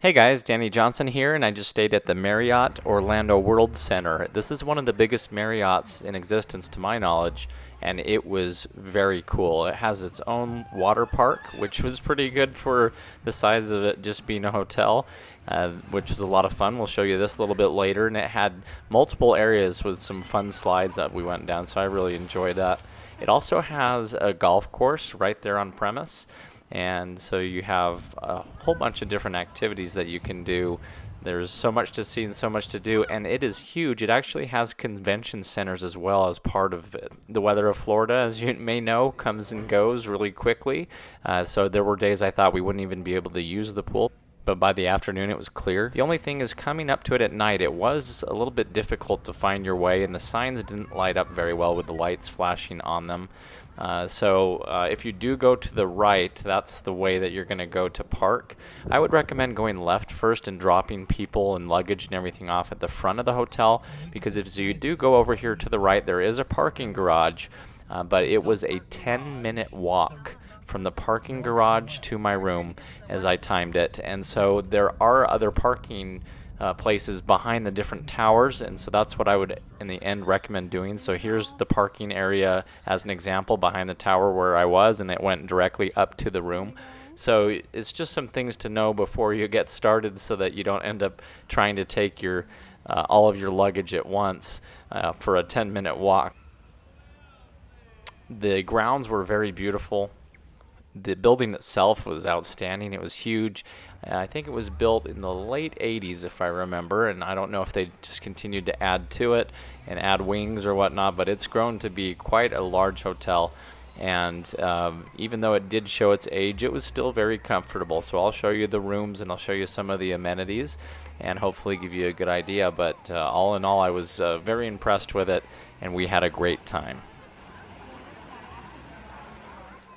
Hey guys, Danny Johnson here, and I just stayed at the Marriott Orlando World Center. This is one of the biggest Marriotts in existence to my knowledge, and it was very cool. It has its own water park, which was pretty good for the size of it just being a hotel, which was a lot of fun. We'll show you this a little bit later, and it had multiple areas with some fun slides that we went down, so I really enjoyed that. It also has a golf course right there on premise. And so you have a whole bunch of different activities that you can do. There's so much to see and so much to do, and it is huge. It actually has convention centers as well as part of it. The weather of Florida, as you may know, comes and goes really quickly. So there were days I thought we wouldn't even be able to use the pool, but by the afternoon it was clear. The only thing is coming up to it at night, it was a little bit difficult to find your way, and the signs didn't light up very well with the lights flashing on them. So if you do go to the right, that's the way that you're going to go to park. I would recommend going left first and dropping people and luggage and everything off at the front of the hotel, because if you do go over here to the right, there is a parking garage, but it was a 10-minute walk from the parking garage to my room as I timed it. And so there are other parking places behind the different towers, and so that's what I would in the end recommend doing. So here's the parking area as an example behind the tower where I was, and it went directly up to the room. So it's just some things to know before you get started so that you don't end up trying to take your all of your luggage at once for a 10-minute walk. The grounds were very beautiful. The building itself was outstanding. It was huge. I think it was built in the late 80s, if I remember, and I don't know if they just continued to add to it and add wings or whatnot, but it's grown to be quite a large hotel. And even though it did show its age, it was still very comfortable. So I'll show you the rooms and I'll show you some of the amenities and hopefully give you a good idea. But all in all, I was very impressed with it, and we had a great time.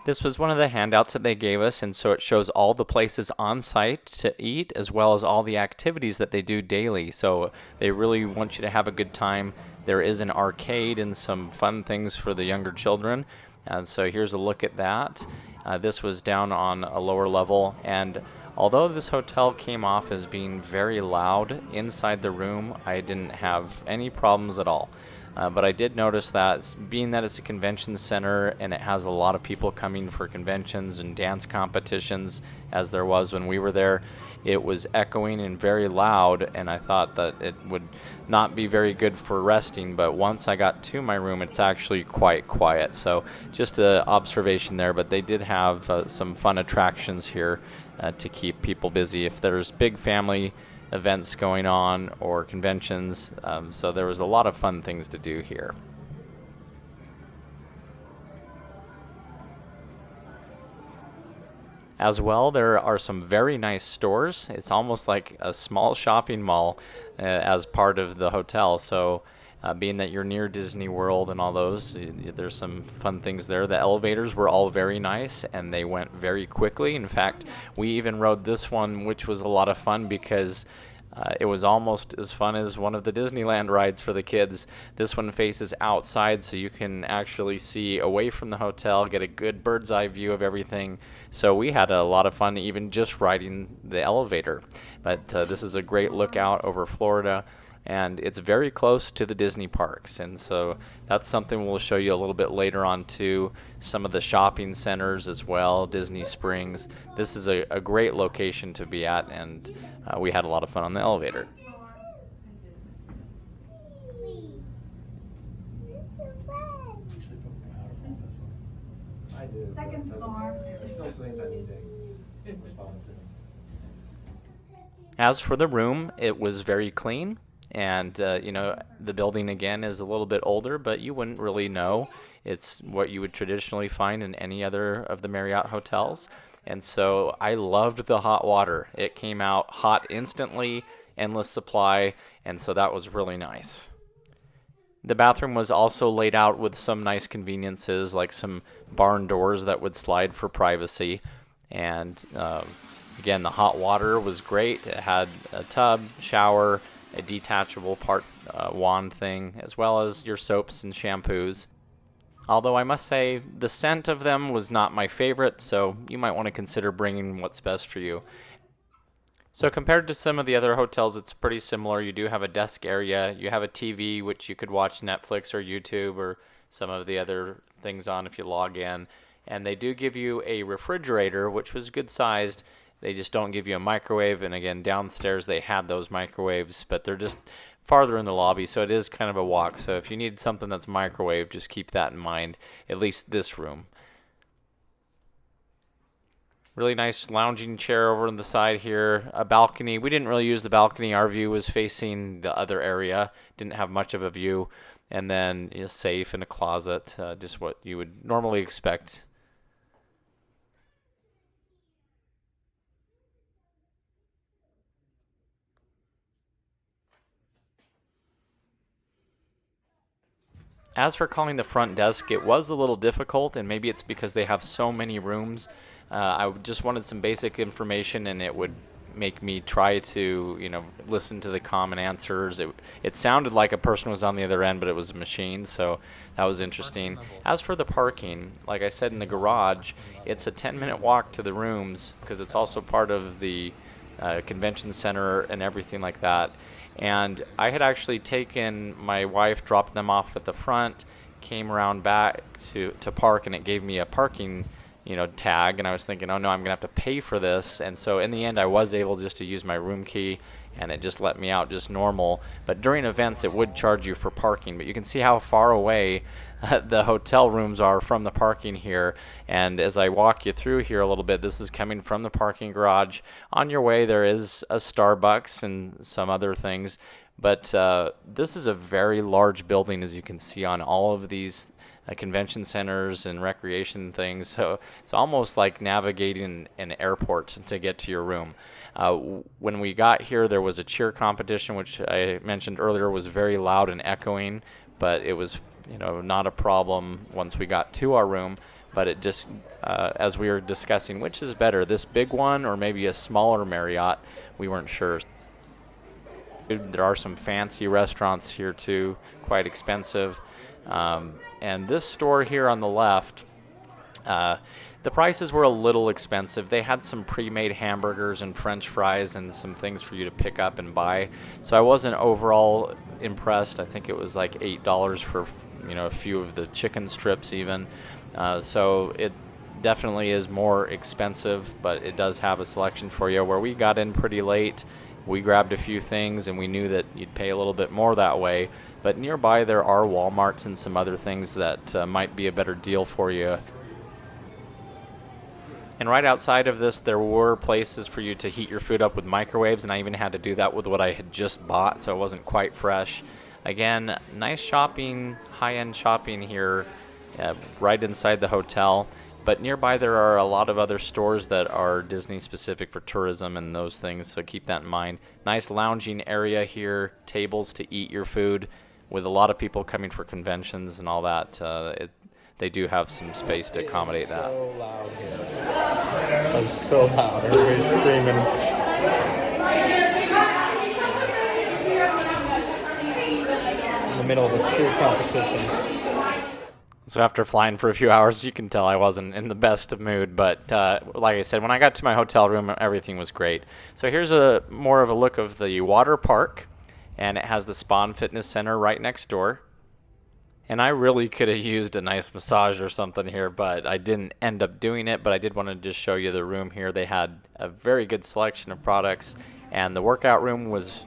This was one of the handouts that they gave us, and so it shows all the places on site to eat as well as all the activities that they do daily. So they really want you to have a good time. There is an arcade and some fun things for the younger children, and so here's a look at that. This was down on a lower level, and although this hotel came off as being very loud inside the room, I didn't have any problems at all. But I did notice that being that it's a convention center and it has a lot of people coming for conventions and dance competitions, as there was when we were there, it was echoing and very loud, and I thought that it would not be very good for resting. But once I got to my room, it's actually quite quiet. So just an observation there, but they did have some fun attractions here to keep people busy if there's big family events going on or conventions, so there was a lot of fun things to do here. As well, there are some very nice stores. It's almost like a small shopping mall as part of the hotel. So being that you're near Disney World and all those, there's some fun things there. The elevators were all very nice, and they went very quickly. In fact, we even rode this one, which was a lot of fun because it was almost as fun as one of the Disneyland rides for the kids. This one faces outside, so you can actually see away from the hotel, get a good bird's eye view of everything. So we had a lot of fun even just riding the elevator. But this is a great lookout over Florida, and it's very close to the Disney parks, and so that's something we'll show you a little bit later on too. Some of the shopping centers as well, Disney Springs. This is a great location to be at, and we had a lot of fun on the elevator. I do. Second floor. There's still things I need to respond to. As for the room, it was very clean. And, the building, again, is a little bit older, but you wouldn't really know. It's what you would traditionally find in any other of the Marriott hotels. And so I loved the hot water. It came out hot instantly, endless supply, and so that was really nice. The bathroom was also laid out with some nice conveniences, like some barn doors that would slide for privacy. And, again, the hot water was great. It had a tub, shower, a detachable wand thing, as well as your soaps and shampoos. Although I must say the scent of them was not my favorite, so you might want to consider bringing what's best for you. So compared to some of the other hotels, it's pretty similar. You do have a desk area. You have a TV, which you could watch Netflix or YouTube or some of the other things on if you log in. And they do give you a refrigerator, which was good sized. They just don't give you a microwave. And again, downstairs they had those microwaves, but they're just farther in the lobby, so it is kind of a walk. So if you need something that's microwave, just keep that in mind, at least this room. Really nice lounging chair over on the side here. A balcony. We didn't really use the balcony. Our view was facing the other area. Didn't have much of a view. And then a safe and a closet, just what you would normally expect. As for calling the front desk, it was a little difficult, and maybe it's because they have so many rooms. I just wanted some basic information, and it would make me try to, listen to the common answers. It sounded like a person was on the other end, but it was a machine, so that was interesting. As for the parking, like I said in the garage, it's a 10-minute walk to the rooms because it's also part of the convention center and everything like that. And I had actually taken my wife, dropped them off at the front, came around back to park, and it gave me a parking tag, and I was thinking, oh no, I'm gonna have to pay for this. And so in the end I was able just to use my room key, and it just let me out just normal. But during events it would charge you for parking, but you can see how far away the hotel rooms are from the parking here. And as I walk you through here a little bit, this is coming from the parking garage. On your way there is a Starbucks and some other things, but this is a very large building, as you can see on all of these convention centers and recreation things. So it's almost like navigating an airport to get to your room. When we got here, there was a cheer competition, which I mentioned earlier was very loud and echoing, but it was not a problem once we got to our room. But it just, as we were discussing, which is better, this big one or maybe a smaller Marriott, we weren't sure. There are some fancy restaurants here too, quite expensive. And this store here on the left, the prices were a little expensive. They had some pre-made hamburgers and french fries and some things for you to pick up and buy. So I wasn't overall impressed. I think it was like $8 for a few of the chicken strips even. So it definitely is more expensive, but it does have a selection for you. Where we got in pretty late, we grabbed a few things, and we knew that you'd pay a little bit more that way. But nearby there are Walmarts and some other things that might be a better deal for you. And right outside of this, there were places for you to heat your food up with microwaves, and I even had to do that with what I had just bought, so it wasn't quite fresh. Again, nice shopping, high-end shopping here, right inside the hotel. But nearby there are a lot of other stores that are Disney specific for tourism and those things, so keep that in mind. Nice lounging area here, tables to eat your food, with a lot of people coming for conventions and all that. They do have some space to accommodate that. So loud here. It was so loud. Everybody's screaming. In the middle of a cheer competition. So after flying for a few hours, you can tell I wasn't in the best of mood. But like I said, when I got to my hotel room, everything was great. So here's more of a look of the water park. And it has the Spa and Fitness Center right next door. And I really could have used a nice massage or something here, but I didn't end up doing it. But I did want to just show you the room here. They had a very good selection of products, and the workout room was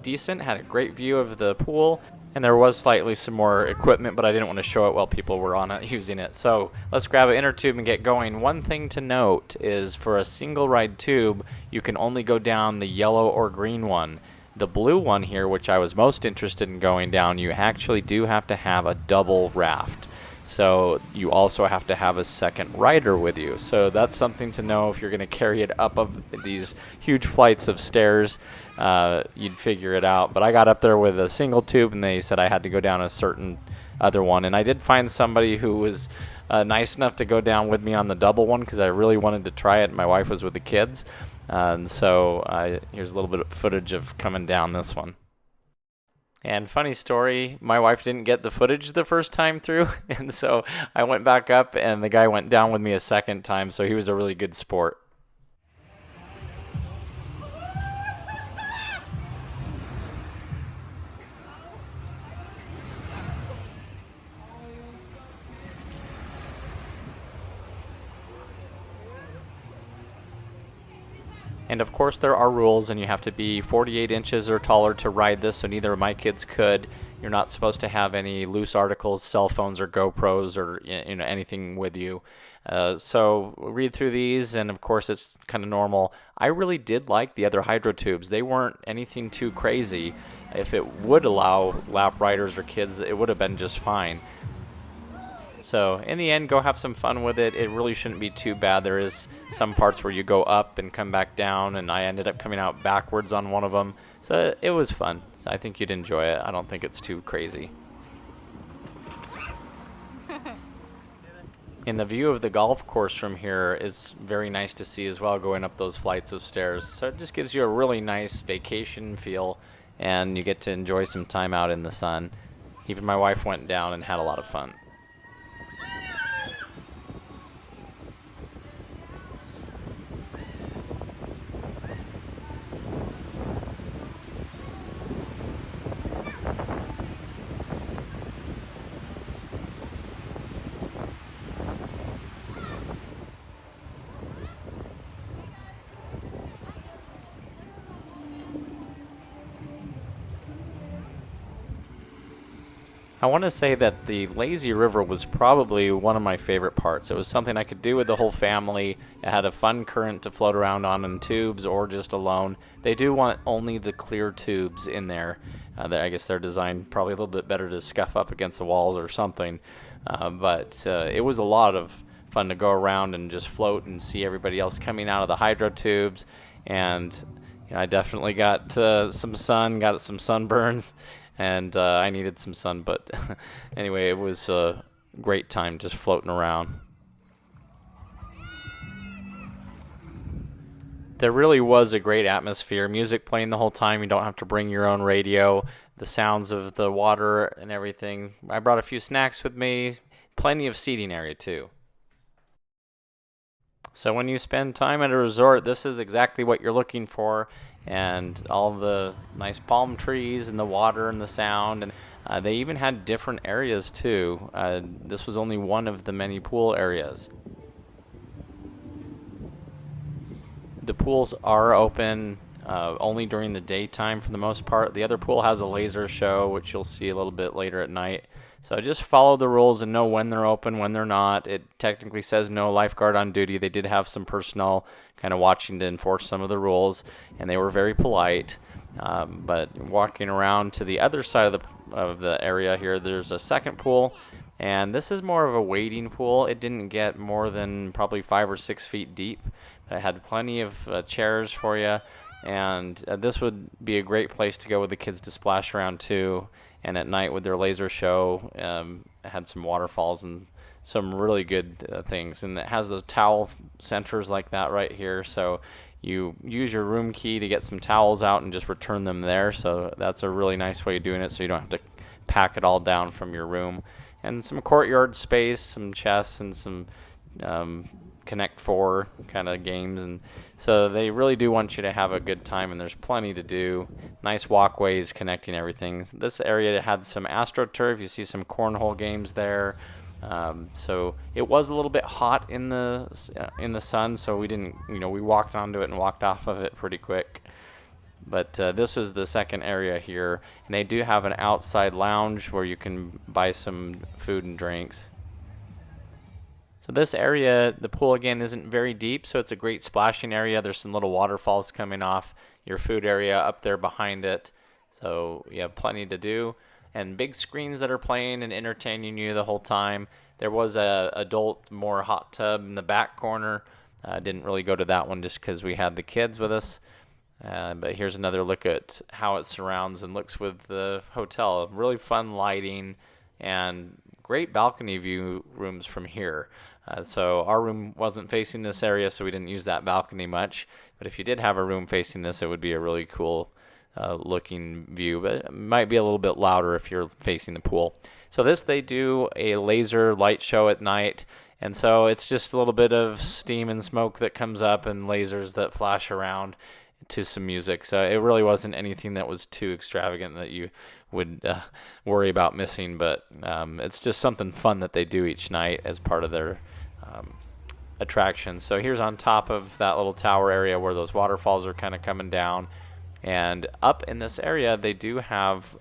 decent, had a great view of the pool, and there was slightly some more equipment, but I didn't want to show it while people were on it using it. So let's grab an inner tube and get going. One thing to note is for a single ride tube, you can only go down the yellow or green one. The blue one here, which I was most interested in going down, you actually do have to have a double raft. So you also have to have a second rider with you. So that's something to know if you're going to carry it up of these huge flights of stairs. You'd figure it out. But I got up there with a single tube, and they said I had to go down a certain other one. And I did find somebody who was nice enough to go down with me on the double one because I really wanted to try it. My wife was with the kids. And so here's a little bit of footage of coming down this one. And funny story, my wife didn't get the footage the first time through, and so I went back up, and the guy went down with me a second time, so he was a really good sport. And of course there are rules, and you have to be 48 inches or taller to ride this, so neither of my kids could. You're not supposed to have any loose articles, cell phones or GoPros or anything with you. So read through these, and of course it's kind of normal. I really did like the other hydro tubes. They weren't anything too crazy. If it would allow lap riders or kids, it would have been just fine. So in the end, go have some fun with it. It really shouldn't be too bad. There is some parts where you go up and come back down, and I ended up coming out backwards on one of them. So it was fun. So I think you'd enjoy it. I don't think it's too crazy. And the view of the golf course from here is very nice to see as well, going up those flights of stairs. So it just gives you a really nice vacation feel, and you get to enjoy some time out in the sun. Even my wife went down and had a lot of fun. I want to say that the lazy river was probably one of my favorite parts. It was something I could do with the whole family. It had a fun current to float around on in tubes or just alone. They do want only the clear tubes in there. I guess they're designed probably a little bit better to scuff up against the walls or something. But it was a lot of fun to go around and just float and see everybody else coming out of the hydro tubes. And I definitely got some sun, got some sunburns. And I needed some sun, but anyway, it was a great time just floating around. There really was a great atmosphere, music playing the whole time. You don't have to bring your own radio, the sounds of the water and everything. I brought a few snacks with me, plenty of seating area too. So when you spend time at a resort, this is exactly what you're looking for. And all the nice palm trees and the water and the sound, and they even had different areas too. This was only one of the many pool areas. The pools are open only during the daytime for the most part. The other pool has a laser show, which you'll see a little bit later at night. So just follow the rules and know when they're open, when they're not. It technically says no lifeguard on duty. They did have some personnel kind of watching to enforce some of the rules, and they were very polite. But walking around to the other side of the area here, there's a second pool, and this is more of a wading pool. It didn't get more than probably 5 or 6 feet deep, but it had plenty of chairs for you, and this would be a great place to go with the kids to splash around too. And at night with their laser show, had some waterfalls and some really good things. And it has those towel centers like that right here. So you use your room key to get some towels out and just return them there. So that's a really nice way of doing it, so you don't have to pack it all down from your room. And some courtyard space, some chess, and some Connect Four kind of games. And so they really do want you to have a good time, and there's plenty to do. Nice walkways connecting everything. This area had some AstroTurf. You see some cornhole games there. So it was a little bit hot in the sun, so we didn't, we walked onto it and walked off of it pretty quick. But this is the second area here, and they do have an outside lounge where you can buy some food and drinks. So this area, the pool again isn't very deep, so it's a great splashing area. There's some little waterfalls coming off your food area up there behind it. So you have plenty to do. And big screens that are playing and entertaining you the whole time. There was a adult, more hot tub in the back corner. Didn't really go to that one just because we had the kids with us. But here's another look at how it surrounds and looks with the hotel. Really fun lighting and great balcony view rooms from here. So our room wasn't facing this area, so we didn't use that balcony much. But if you did have a room facing this, it would be a really cool looking view. But it might be a little bit louder if you're facing the pool. So they do a laser light show at night. And so it's just a little bit of steam and smoke that comes up and lasers that flash around to some music. So it really wasn't anything that was too extravagant that you would worry about missing. But it's just something fun that they do each night as part of their attractions. So here's on top of that little tower area where those waterfalls are kind of coming down. And up in this area, they do have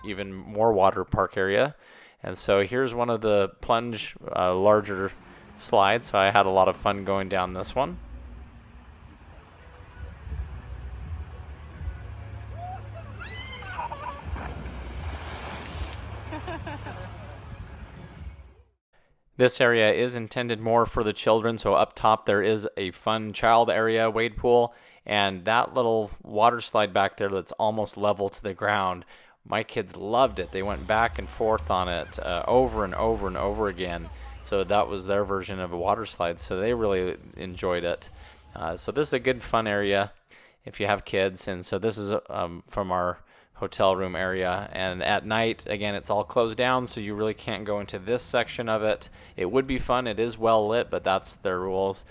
even more water park area. And so here's one of the plunge larger slides. So I had a lot of fun going down this one. This area is intended more for the children, so up top there is a fun child area, wade pool, and that little water slide back there that's almost level to the ground. My kids loved it. They went back and forth on it over and over and over again. So that was their version of a water slide, so they really enjoyed it. So this is a good fun area if you have kids, and so this is from our hotel room area. And at night, again, it's all closed down, so you really can't go into this section of it. It would be fun. It is well lit, but that's their rules.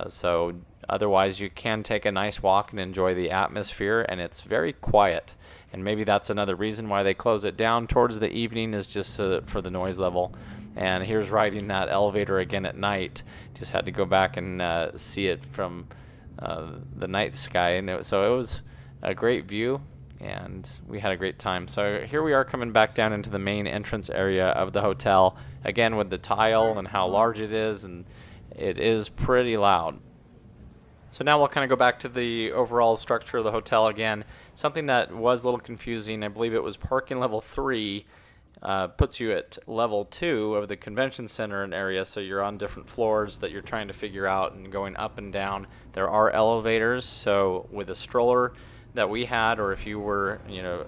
So otherwise, you can take a nice walk and enjoy the atmosphere, and it's very quiet. And maybe that's another reason why they close it down towards the evening, is just for the noise level. And here's riding that elevator again at night. Just had to go back and see it from the night sky. And so it was a great view, and we had a great time. So here we are coming back down into the main entrance area of the hotel, again with the tile and how large it is, and it is pretty loud. So now we'll kind of go back to the overall structure of the hotel again. Something that was a little confusing, I believe it was parking level 3 puts you at level 2 of the convention center and area, so you're on different floors that you're trying to figure out and going up and down. There are elevators, so with a stroller that we had, or if you were,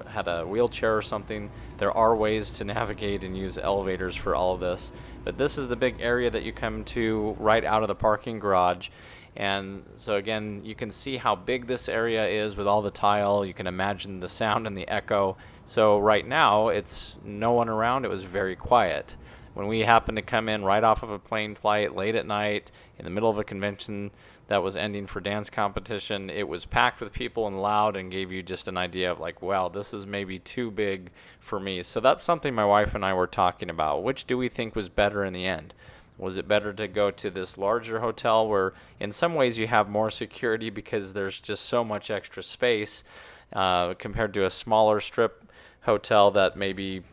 had a wheelchair or something, there are ways to navigate and use elevators for all of this. But this is the big area that you come to right out of the parking garage. And so again, you can see how big this area is with all the tile. You can imagine the sound and the echo. So right now, it's no one around. It was very quiet. When we happened to come in right off of a plane flight late at night in the middle of a convention that was ending for dance competition, it was packed with people and loud, and gave you just an idea of like, wow, this is maybe too big for me. So that's something my wife and I were talking about. Which do we think was better in the end? Was it better to go to this larger hotel where in some ways you have more security because there's just so much extra space compared to a smaller strip hotel that maybe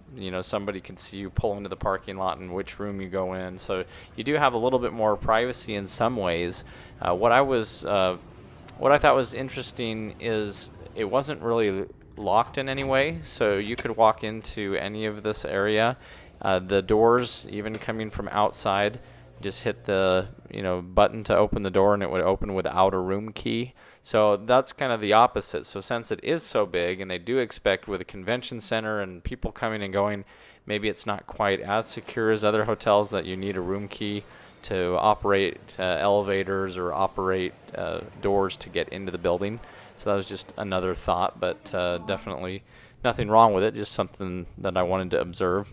somebody can see you pull into the parking lot and which room you go in? So you do have a little bit more privacy in some ways. What I thought was interesting is it wasn't really locked in any way, so you could walk into any of this area. The doors, even coming from outside, just hit the button to open the door and it would open without a room key. So that's kind of the opposite. So since it is so big, and they do expect with a convention center and people coming and going, maybe it's not quite as secure as other hotels that you need a room key to operate elevators or operate doors to get into the building. So that was just another thought, but definitely nothing wrong with it, just something that I wanted to observe.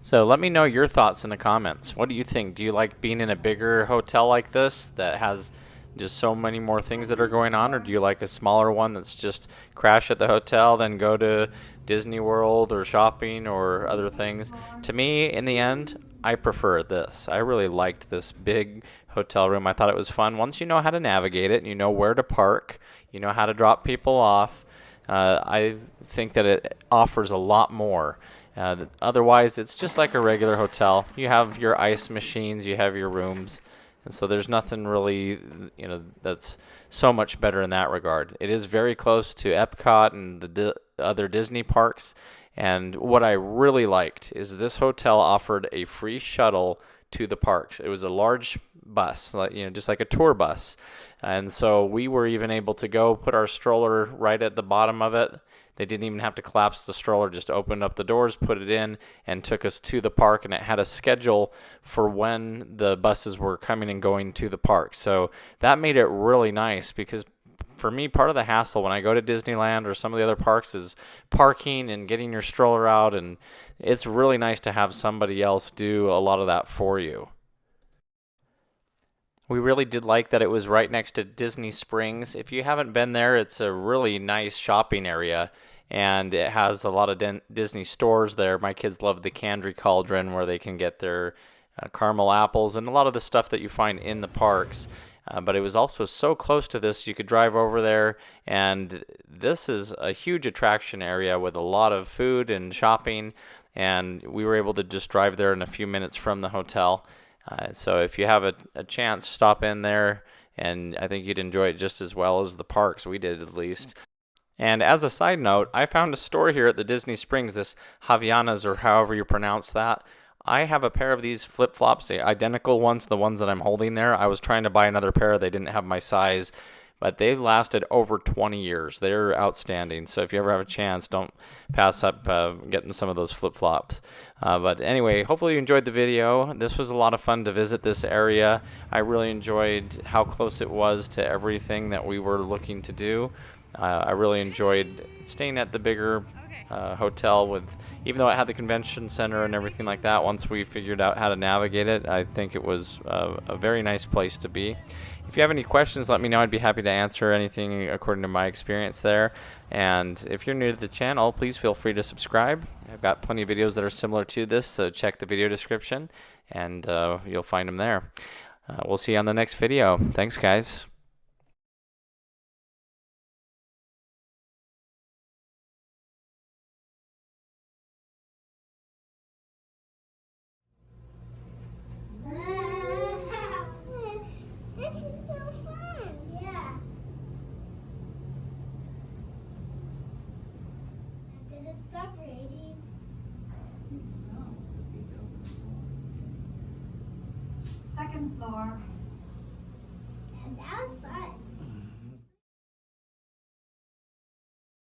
So let me know your thoughts in the comments. What do you think? Do you like being in a bigger hotel like this that has just so many more things that are going on, or do you like a smaller one that's just crash at the hotel, then go to Disney World or shopping or other things? To me, in the end, I prefer this. I really liked this big hotel room. I thought it was fun. Once you know how to navigate it and you know where to park, you know how to drop people off, I think that it offers a lot more. Otherwise, it's just like a regular hotel. You have your ice machines, you have your rooms, and so there's nothing really, that's so much better in that regard. It is very close to Epcot and the other Disney parks, and what I really liked is this hotel offered a free shuttle to the parks. It was a large bus, just like a tour bus, and so we were even able to go put our stroller right at the bottom of it. They didn't even have to collapse the stroller, just opened up the doors, put it in, and took us to the park. And it had a schedule for when the buses were coming and going to the park. So that made it really nice, because for me, part of the hassle when I go to Disneyland or some of the other parks is parking and getting your stroller out. And it's really nice to have somebody else do a lot of that for you. We really did like that it was right next to Disney Springs. If you haven't been there, it's a really nice shopping area, and it has a lot of Disney stores there. My kids love the Candy Cauldron, where they can get their caramel apples, and a lot of the stuff that you find in the parks. But it was also so close to this, you could drive over there, and this is a huge attraction area with a lot of food and shopping, and we were able to just drive there in a few minutes from the hotel. So if you have a chance, stop in there, and I think you'd enjoy it just as well as the parks. We did, at least. And as a side note, I found a store here at the Disney Springs, this Havaianas, or however you pronounce that. I have a pair of these flip-flops, the identical ones, the ones that I'm holding there. I was trying to buy another pair. They didn't have my size, but they've lasted over 20 years. They're outstanding. So if you ever have a chance, don't pass up getting some of those flip-flops. But anyway, hopefully you enjoyed the video. This was a lot of fun to visit this area. I really enjoyed how close it was to everything that we were looking to do. I really enjoyed staying at the bigger hotel with, even though it had the convention center and everything like that. Once we figured out how to navigate it, I think it was a very nice place to be. If you have any questions, let me know. I'd be happy to answer anything according to my experience there. And if you're new to the channel, please feel free to subscribe. I've got plenty of videos that are similar to this, so check the video description, and you'll find them there. We'll see you on the next video. Thanks, guys. This is so fun. Yeah. Did it stop raining? Second floor. And that was